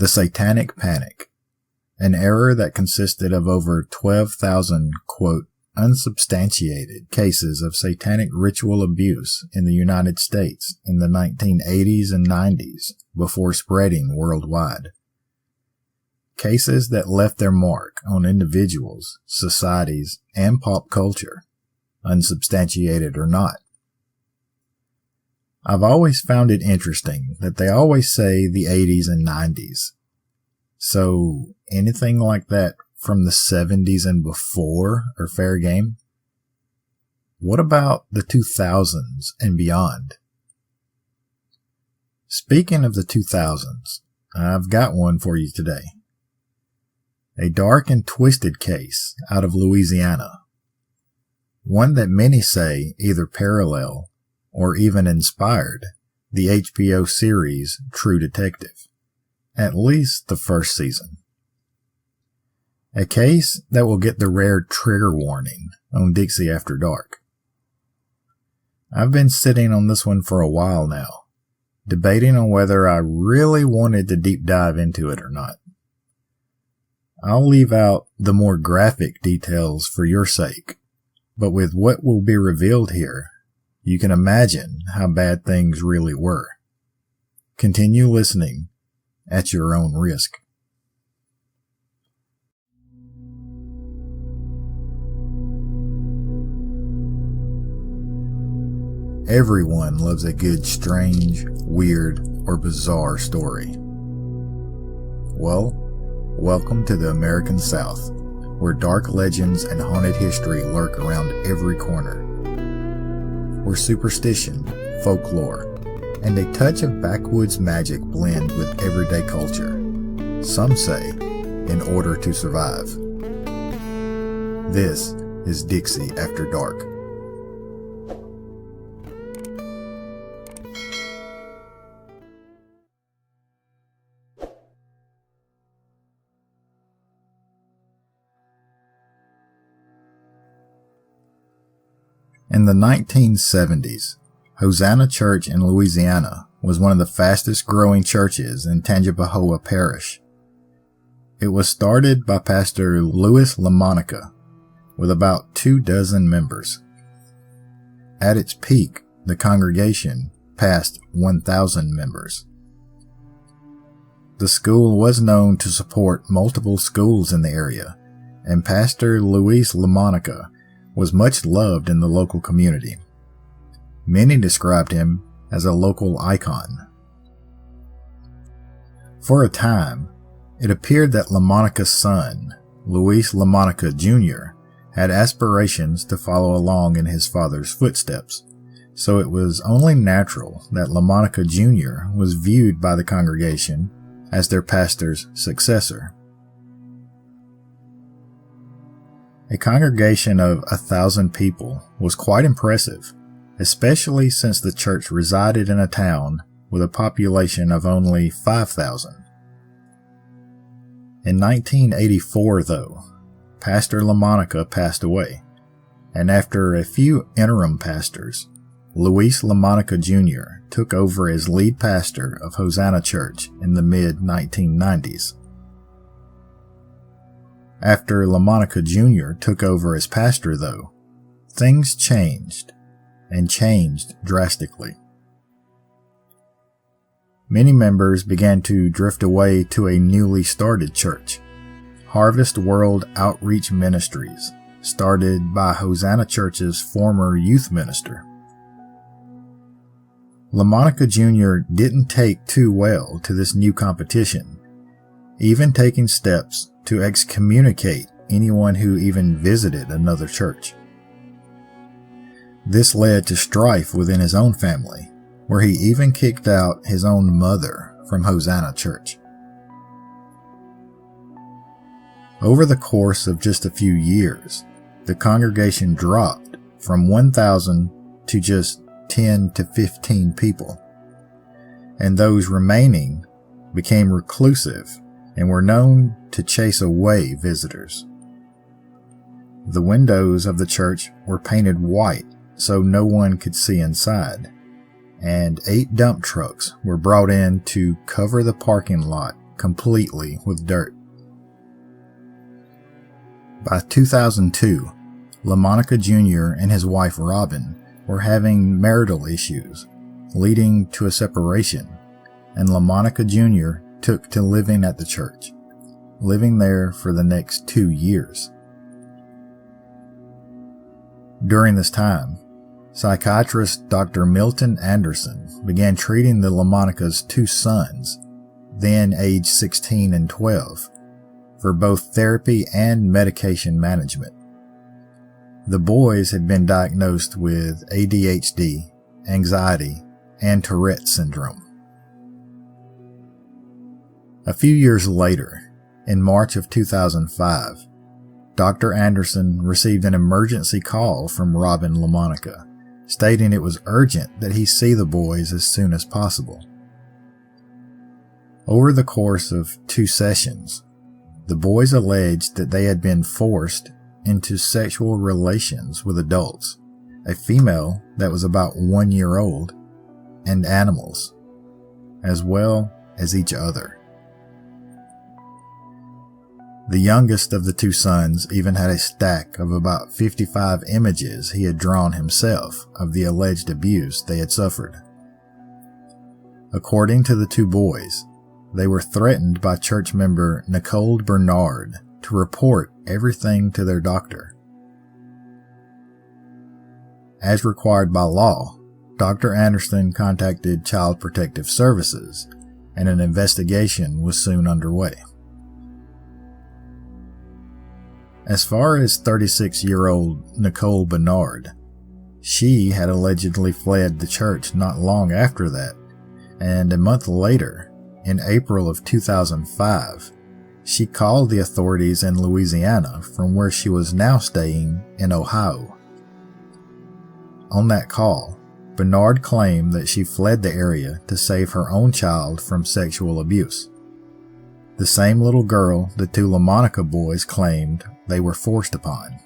The Satanic Panic, an error that consisted of over 12,000, quote, unsubstantiated cases of satanic ritual abuse in the United States in the 1980s and 90s before spreading worldwide. Cases that left their mark on individuals, societies, and pop culture, unsubstantiated or not. I've always found it interesting that they always say the 80s and 90s. So anything like that from the 70s and before are fair game? What about the 2000s and beyond? Speaking of the 2000s, I've got one for you today. A dark and twisted case out of Louisiana. One that many say either parallel or even inspired the HBO series True Detective, at least the first season. A case that will get the rare trigger warning on Dixie After Dark. I've been sitting on this one for a while now, debating on whether I really wanted to deep dive into it or not. I'll leave out the more graphic details for your sake, but with what will be revealed here, you can imagine how bad things really were. Continue listening at your own risk. Everyone loves a good, strange, weird, or bizarre story. Well, welcome to the American South, where dark legends and haunted history lurk around every corner. Where superstition, folklore, and a touch of backwoods magic blend with everyday culture. Some say, in order to survive. This is Dixie After Dark. In the 1970s, Hosanna Church in Louisiana was one of the fastest growing churches in Tangipahoa Parish. It was started by Pastor Louis LaMonica with about 24 members. At its peak, the congregation passed 1,000 members. The school was known to support multiple schools in the area, and Pastor Louis LaMonica was much loved in the local community. Many described him as a local icon. For a time, it appeared that LaMonica's son, Louis LaMonica Jr., had aspirations to follow along in his father's footsteps, so it was only natural that LaMonica Jr. was viewed by the congregation as their pastor's successor. A congregation of 1,000 people was quite impressive, especially since the church resided in a town with a population of only 5,000. In 1984, though, Pastor LaMonica passed away, and after a few interim pastors, Louis LaMonica Jr. took over as lead pastor of Hosanna Church in the mid-1990s. After LaMonica Jr. took over as pastor, though, things changed, and changed drastically. Many members began to drift away to a newly started church, Harvest World Outreach Ministries, started by Hosanna Church's former youth minister. LaMonica Jr. didn't take too well to this new competition, even taking steps to excommunicate anyone who even visited another church. This led to strife within his own family, where he even kicked out his own mother from Hosanna Church. Over the course of just a few years, the congregation dropped from 1,000 to just 10 to 15 people, and those remaining became reclusive and were known to chase away visitors. The windows of the church were painted white so no one could see inside, and 8 dump trucks were brought in to cover the parking lot completely with dirt. By 2002, LaMonica Jr. and his wife Robin were having marital issues, leading to a separation, and LaMonica Jr. took to living at the church, living there for the next 2 years. During this time, psychiatrist Dr. Milton Anderson began treating the LaMonica's 2 sons, then aged 16 and 12, for both therapy and medication management. The boys had been diagnosed with ADHD, anxiety, and Tourette's syndrome. A few years later, in March of 2005, Dr. Anderson received an emergency call from Robin LaMonica, stating it was urgent that he see the boys as soon as possible. Over the course of 2 sessions, the boys alleged that they had been forced into sexual relations with adults, a female that was about 1 year old, and animals, as well as each other. The youngest of the 2 sons even had a stack of about 55 images he had drawn himself of the alleged abuse they had suffered. According to the 2 boys, they were threatened by church member Nicole Bernard to report everything to their doctor. As required by law, Dr. Anderson contacted Child Protective Services, and an investigation was soon underway. As far as 36-year-old Nicole Bernard, she had allegedly fled the church not long after that, and a month later, in April of 2005, she called the authorities in Louisiana from where she was now staying in Ohio. On that call, Bernard claimed that she fled the area to save her own child from sexual abuse. The same little girl the 2 LaMonica boys claimed they were forced upon.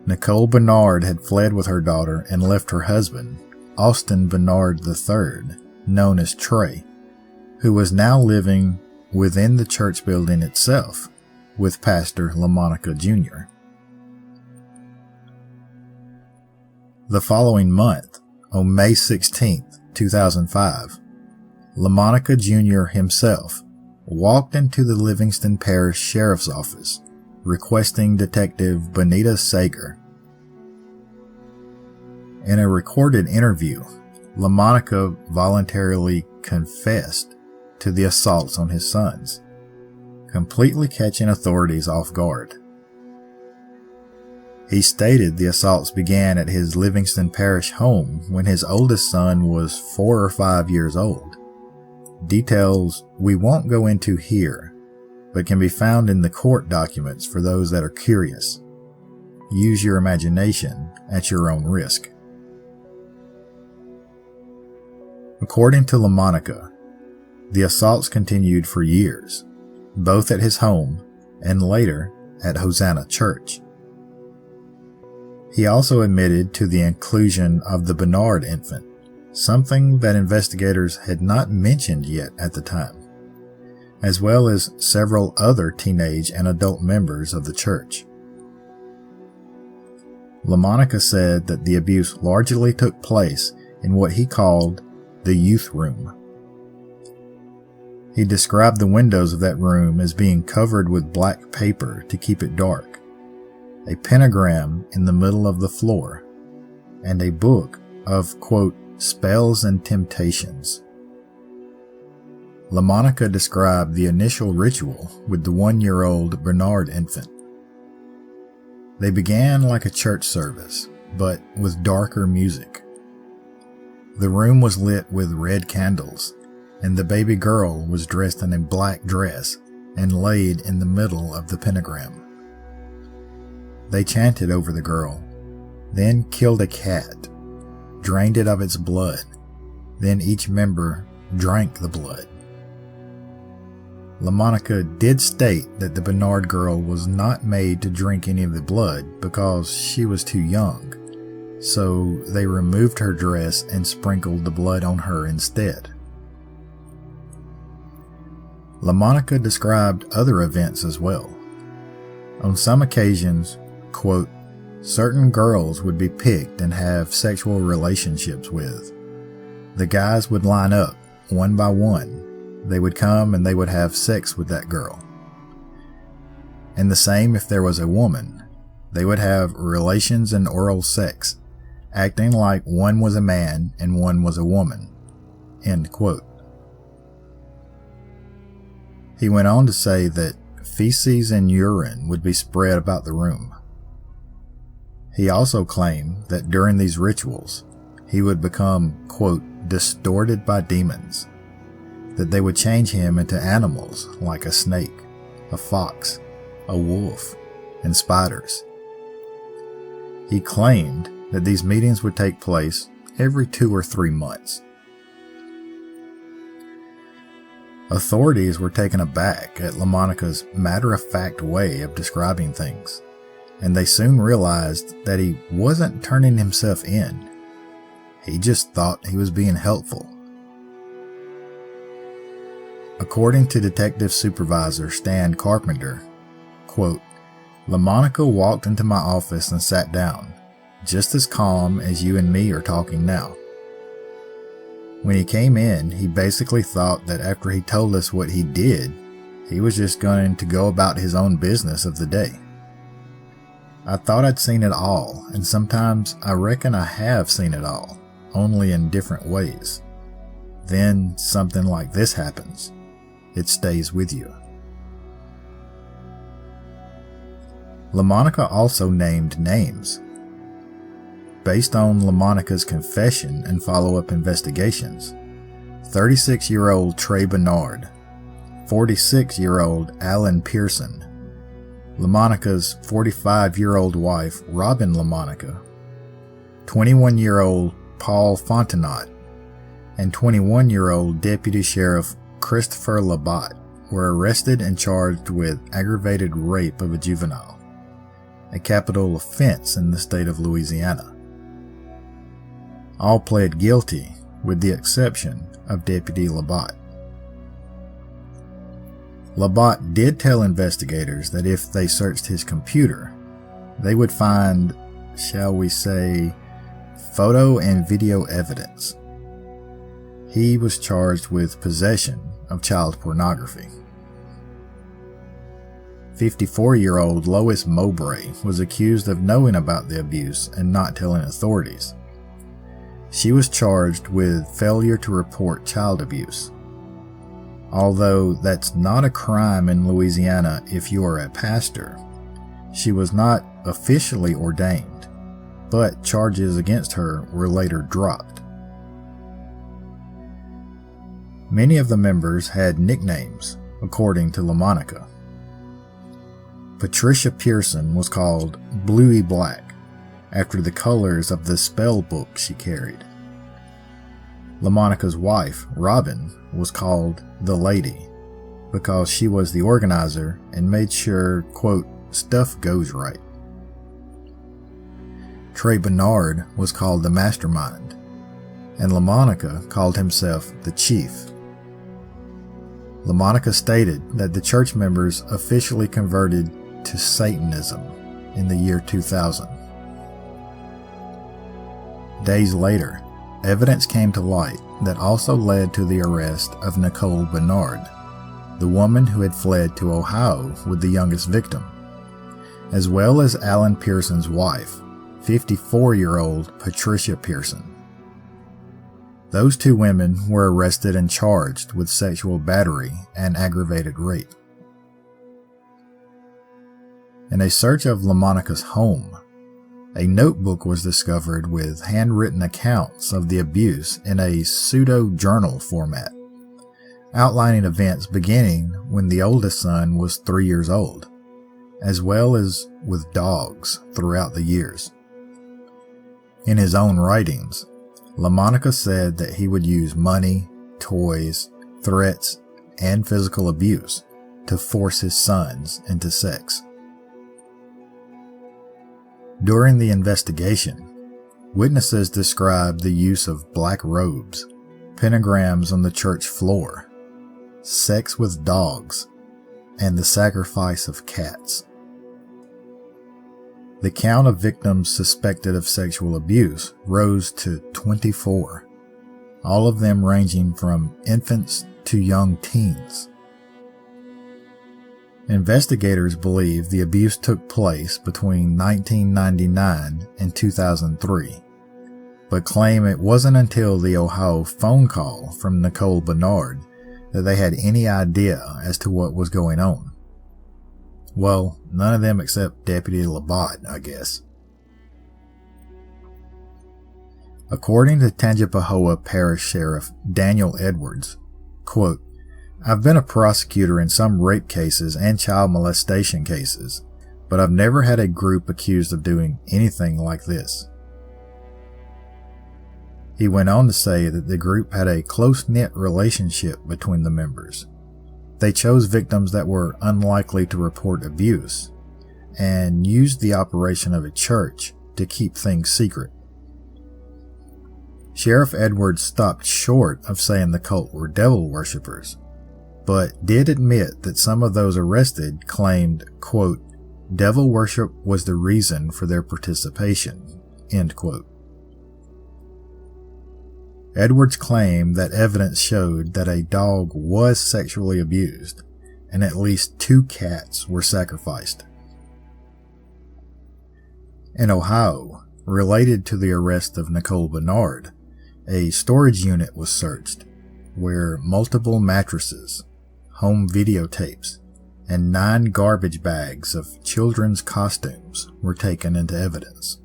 Nicole Bernard had fled with her daughter and left her husband, Austin Bernard III, known as Trey, who was now living within the church building itself with Pastor LaMonica Jr. The following month, on May 16, 2005, LaMonica Jr. himself walked into the Livingston Parish Sheriff's Office, requesting Detective Bonita Sager. In a recorded interview, LaMonica voluntarily confessed to the assaults on his sons, completely catching authorities off guard. He stated the assaults began at his Livingston Parish home when his oldest son was 4 or 5 years old. Details we won't go into here, but can be found in the court documents for those that are curious. Use your imagination at your own risk. According to LaMonica, the assaults continued for years, both at his home and later at Hosanna Church. He also admitted to the inclusion of the Bernard infant, something that investigators had not mentioned yet at the time, as well as several other teenage and adult members of the church. LaMonica said that the abuse largely took place in what he called the youth room. He described the windows of that room as being covered with black paper to keep it dark, a pentagram in the middle of the floor, and a book of, quote, spells and temptations. LaMonica described the initial ritual with the 1-year-old Bernard infant. They began like a church service, but with darker music. The room was lit with red candles, and the baby girl was dressed in a black dress and laid in the middle of the pentagram. They chanted over the girl, then killed a cat, drained it of its blood, then each member drank the blood. LaMonica did state that the Bernard girl was not made to drink any of the blood because she was too young, so they removed her dress and sprinkled the blood on her instead. LaMonica described other events as well. On some occasions, quote, certain girls would be picked and have sexual relationships with. The guys would line up, one by one. They would come and they would have sex with that girl. And the same if there was a woman. They would have relations and oral sex, acting like one was a man and one was a woman. End quote. He went on to say that feces and urine would be spread about the room. He also claimed that during these rituals, he would become, quote, distorted by demons, that they would change him into animals like a snake, a fox, a wolf, and spiders. He claimed that these meetings would take place every 2 or 3 months. Authorities were taken aback at LaMonica's matter-of-fact way of describing things, and they soon realized that he wasn't turning himself in. He just thought he was being helpful. According to Detective Supervisor Stan Carpenter, quote, LaMonica walked into my office and sat down, just as calm as you and me are talking now. When he came in, he basically thought that after he told us what he did, he was just going to go about his own business of the day. I thought I'd seen it all, and sometimes I reckon I have seen it all, only in different ways. Then something like this happens. It stays with you. LaMonica also named names. Based on LaMonica's confession and follow-up investigations, 36-year-old Trey Bernard, 46-year-old Alan Pearson, LaMonica's 45-year-old wife Robin LaMonica, 21-year-old Paul Fontenot, and 21-year-old Deputy Sheriff Christopher Labatt were arrested and charged with aggravated rape of a juvenile, a capital offense in the state of Louisiana. All pled guilty, with the exception of Deputy Labatt. Labatt did tell investigators that if they searched his computer, they would find, shall we say, photo and video evidence. He was charged with possession of child pornography. 54-year-old Lois Mowbray was accused of knowing about the abuse and not telling authorities. She was charged with failure to report child abuse. Although that's not a crime in Louisiana if you are a pastor, she was not officially ordained, but charges against her were later dropped. Many of the members had nicknames, according to LaMonica. Patricia Pearson was called Bluey Black, after the colors of the spell book she carried. LaMonica's wife, Robin, was called the Lady, because she was the organizer and made sure, quote, stuff goes right. Trey Bernard was called the Mastermind, and LaMonica called himself the Chief. LaMonica stated that the church members officially converted to Satanism in the year 2000. Days later, evidence came to light that also led to the arrest of Nicole Bernard, the woman who had fled to Ohio with the youngest victim, as well as Alan Pearson's wife, 54-year-old Patricia Pearson. Those two women were arrested and charged with sexual battery and aggravated rape. In a search of LaMonica's home, a notebook was discovered with handwritten accounts of the abuse in a pseudo-journal format, outlining events beginning when the oldest son was 3 years old, as well as with dogs throughout the years. In his own writings, LaMonica said that he would use money, toys, threats, and physical abuse to force his sons into sex. During the investigation, witnesses described the use of black robes, pentagrams on the church floor, sex with dogs, and the sacrifice of cats. The count of victims suspected of sexual abuse rose to 24, all of them ranging from infants to young teens. Investigators believe the abuse took place between 1999 and 2003, but claim it wasn't until the Ohio phone call from Nicole Bernard that they had any idea as to what was going on. Well, none of them except Deputy Labatt, I guess. According to Tangipahoa Parish Sheriff Daniel Edwards, quote, "I've been a prosecutor in some rape cases and child molestation cases, but I've never had a group accused of doing anything like this." He went on to say that the group had a close-knit relationship between the members. They chose victims that were unlikely to report abuse, and used the operation of a church to keep things secret. Sheriff Edwards stopped short of saying the cult were devil worshippers, but did admit that some of those arrested claimed, quote, "devil worship was the reason for their participation," end quote. Edwards claimed that evidence showed that a dog was sexually abused, and at least 2 cats were sacrificed. In Ohio, related to the arrest of Nicole Bernard, a storage unit was searched, where multiple mattresses, home videotapes, and 9 garbage bags of children's costumes were taken into evidence.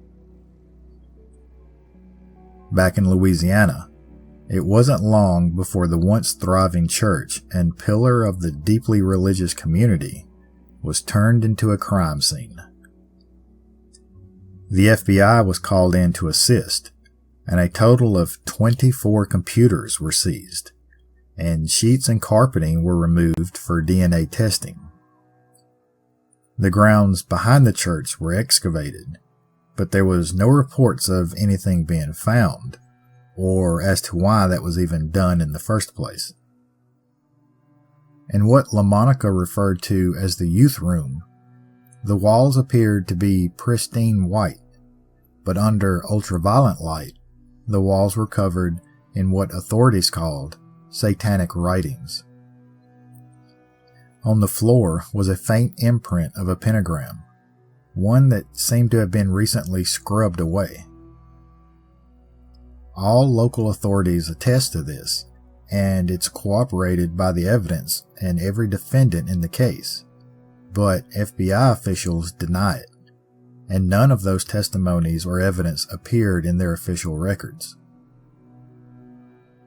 Back in Louisiana, it wasn't long before the once thriving church and pillar of the deeply religious community was turned into a crime scene. The FBI was called in to assist, and a total of 24 computers were seized, and sheets and carpeting were removed for DNA testing. The grounds behind the church were excavated, but there was no reports of anything being found, or as to why that was even done in the first place. In what LaMonica referred to as the youth room, the walls appeared to be pristine white, but under ultraviolet light, the walls were covered in what authorities called satanic writings. On the floor was a faint imprint of a pentagram, one that seemed to have been recently scrubbed away. All local authorities attest to this, and it's corroborated by the evidence and every defendant in the case, but FBI officials deny it, and none of those testimonies or evidence appeared in their official records.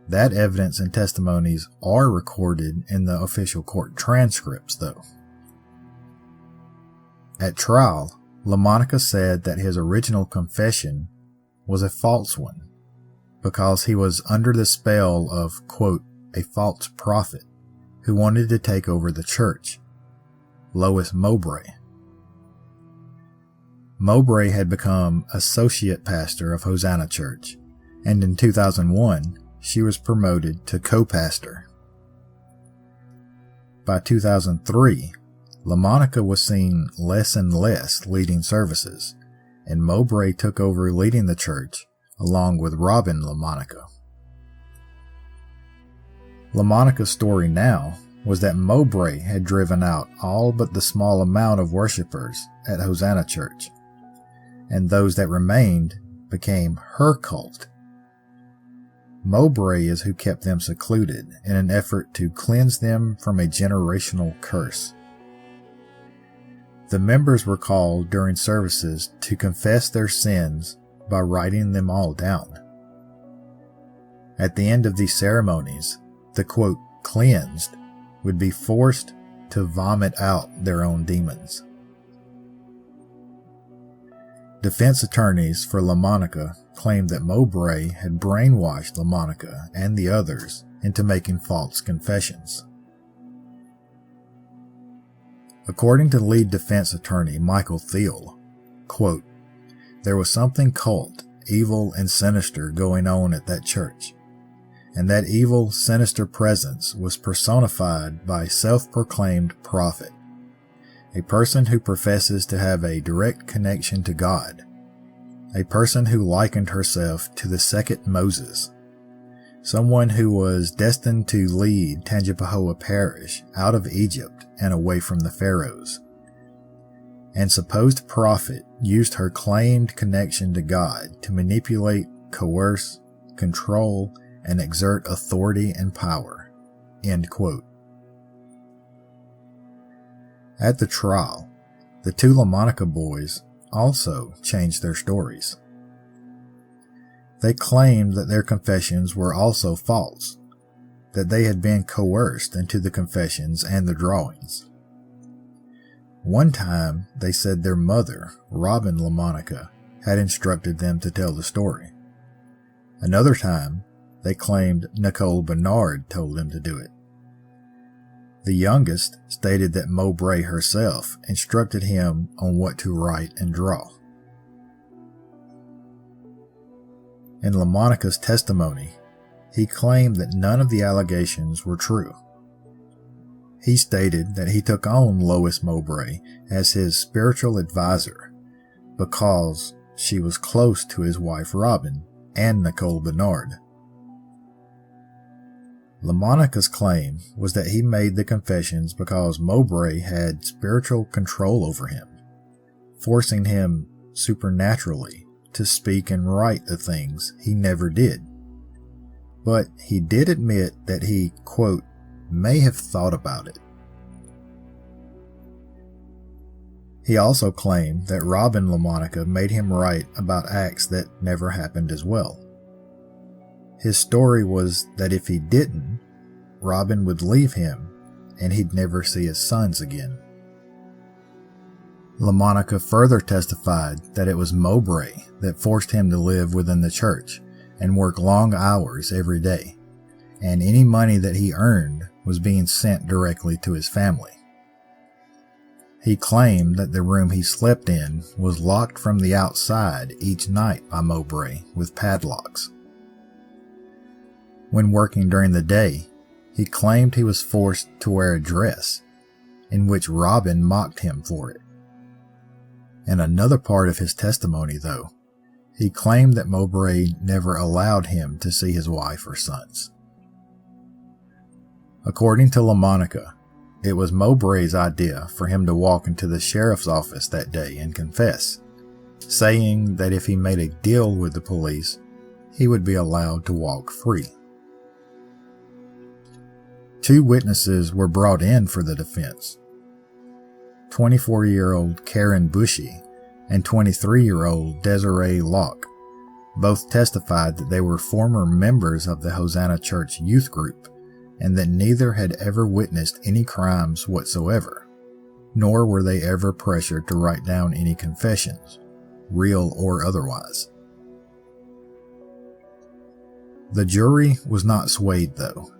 That evidence and testimonies are recorded in the official court transcripts, though. At trial, LaMonica said that his original confession was a false one, because he was under the spell of, quote, a false prophet who wanted to take over the church, Lois Mowbray. Mowbray had become associate pastor of Hosanna Church, and in 2001, she was promoted to co-pastor. By 2003, LaMonica was seen less and less leading services, and Mowbray took over leading the church along with Robin LaMonica. LaMonica's story now was that Mowbray had driven out all but the small amount of worshipers at Hosanna Church, and those that remained became her cult. Mowbray is who kept them secluded in an effort to cleanse them from a generational curse. The members were called during services to confess their sins by writing them all down. At the end of these ceremonies, the quote, cleansed would be forced to vomit out their own demons. Defense attorneys for LaMonica claimed that Mowbray had brainwashed LaMonica and the others into making false confessions. According to lead defense attorney Michael Thiel, quote, there was something cult, evil, and sinister going on at that church, and that evil, sinister presence was personified by a self-proclaimed prophet, a person who professes to have a direct connection to God, a person who likened herself to the second Moses, someone who was destined to lead Tangipahoa Parish out of Egypt and away from the pharaohs. And supposed prophet used her claimed connection to God to manipulate, coerce, control, and exert authority and power. End quote. At the trial, the two LaMonica boys also changed their stories. They claimed that their confessions were also false, that they had been coerced into the confessions and the drawings. One time, they said their mother, Robin LaMonica, had instructed them to tell the story. Another time, they claimed Nicole Bernard told them to do it. The youngest stated that Mowbray herself instructed him on what to write and draw. In LaMonica's testimony, he claimed that none of the allegations were true. He stated that he took on Lois Mowbray as his spiritual advisor because she was close to his wife Robin and Nicole Bernard. LaMonica's claim was that he made the confessions because Mowbray had spiritual control over him, forcing him supernaturally to speak and write the things he never did. But he did admit that he, quote, may have thought about it. He also claimed that Robin LaMonica made him write about acts that never happened as well. His story was that if he didn't, Robin would leave him and he'd never see his sons again. LaMonica further testified that it was Mowbray that forced him to live within the church and work long hours every day, and any money that he earned was being sent directly to his family. He claimed that the room he slept in was locked from the outside each night by Mowbray with padlocks. When working during the day, he claimed he was forced to wear a dress, in which Robin mocked him for it. In another part of his testimony, though, he claimed that Mowbray never allowed him to see his wife or sons. According to LaMonica, it was Mowbray's idea for him to walk into the sheriff's office that day and confess, saying that if he made a deal with the police, he would be allowed to walk free. 2 witnesses were brought in for the defense. 24-year-old Karen Bushy and 23-year-old Desiree Locke both testified that they were former members of the Hosanna Church youth group and that neither had ever witnessed any crimes whatsoever, nor were they ever pressured to write down any confessions, real or otherwise. The jury was not swayed, though,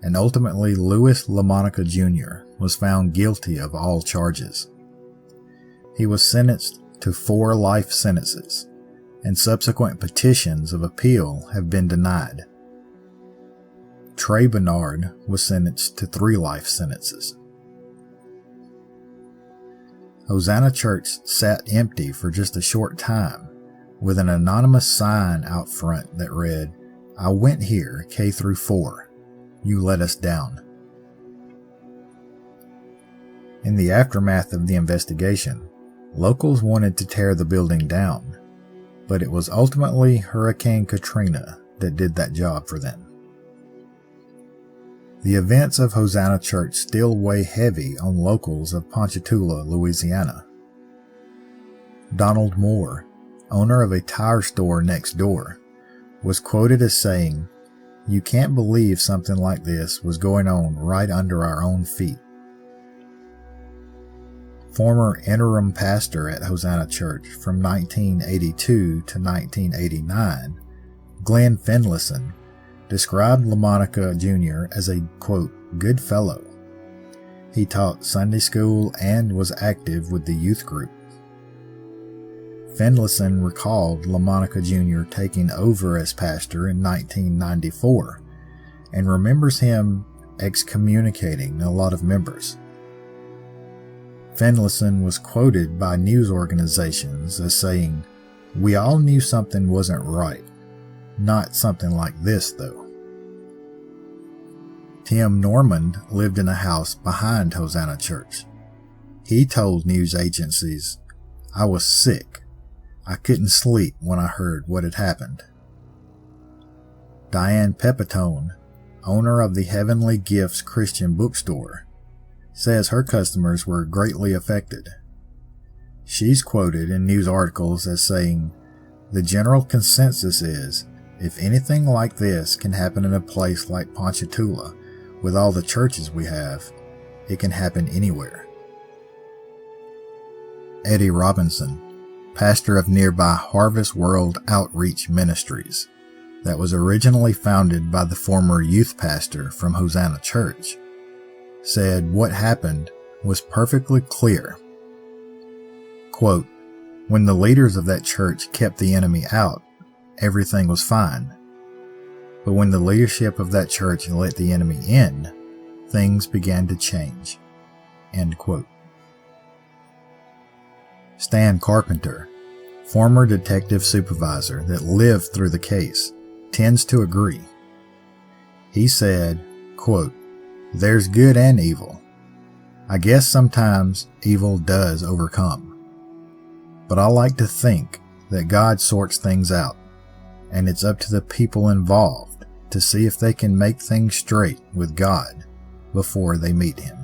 and ultimately Louis LaMonica Jr. was found guilty of all charges. He was sentenced to 4 life sentences, and subsequent petitions of appeal have been denied. Trey Bernard was sentenced to 3 life sentences. Hosanna Church sat empty for just a short time, with an anonymous sign out front that read, "I went here K through 4. You let us down." In the aftermath of the investigation, locals wanted to tear the building down, but it was ultimately Hurricane Katrina that did that job for them. The events of Hosanna Church still weigh heavy on locals of Ponchatoula, Louisiana. Donald Moore, owner of a tire store next door, was quoted as saying, "You can't believe something like this was going on right under our own feet." Former interim pastor at Hosanna Church from 1982 to 1989, Glenn Finlayson, described LaMonica Jr. as a, quote, good fellow. He taught Sunday school and was active with the youth group. Finlayson recalled LaMonica Jr. taking over as pastor in 1994 and remembers him excommunicating a lot of members. Finlayson was quoted by news organizations as saying, "We all knew something wasn't right. Not something like this, though." Tim Normand lived in a house behind Hosanna Church. He told news agencies, "I was sick. I couldn't sleep when I heard what had happened." Diane Pepitone, owner of the Heavenly Gifts Christian bookstore, says her customers were greatly affected. She's quoted in news articles as saying, "The general consensus is, if anything like this can happen in a place like Ponchatoula, with all the churches we have, it can happen anywhere." Eddie Robinson, pastor of nearby Harvest World Outreach Ministries, that was originally founded by the former youth pastor from Hosanna Church, said what happened was perfectly clear. Quote, "When the leaders of that church kept the enemy out, everything was fine. But when the leadership of that church let the enemy in, things began to change." End quote. Stan Carpenter, former detective supervisor that lived through the case, tends to agree. He said, quote, "There's good and evil. I guess sometimes evil does overcome. But I like to think that God sorts things out, and it's up to the people involved to see if they can make things straight with God before they meet Him."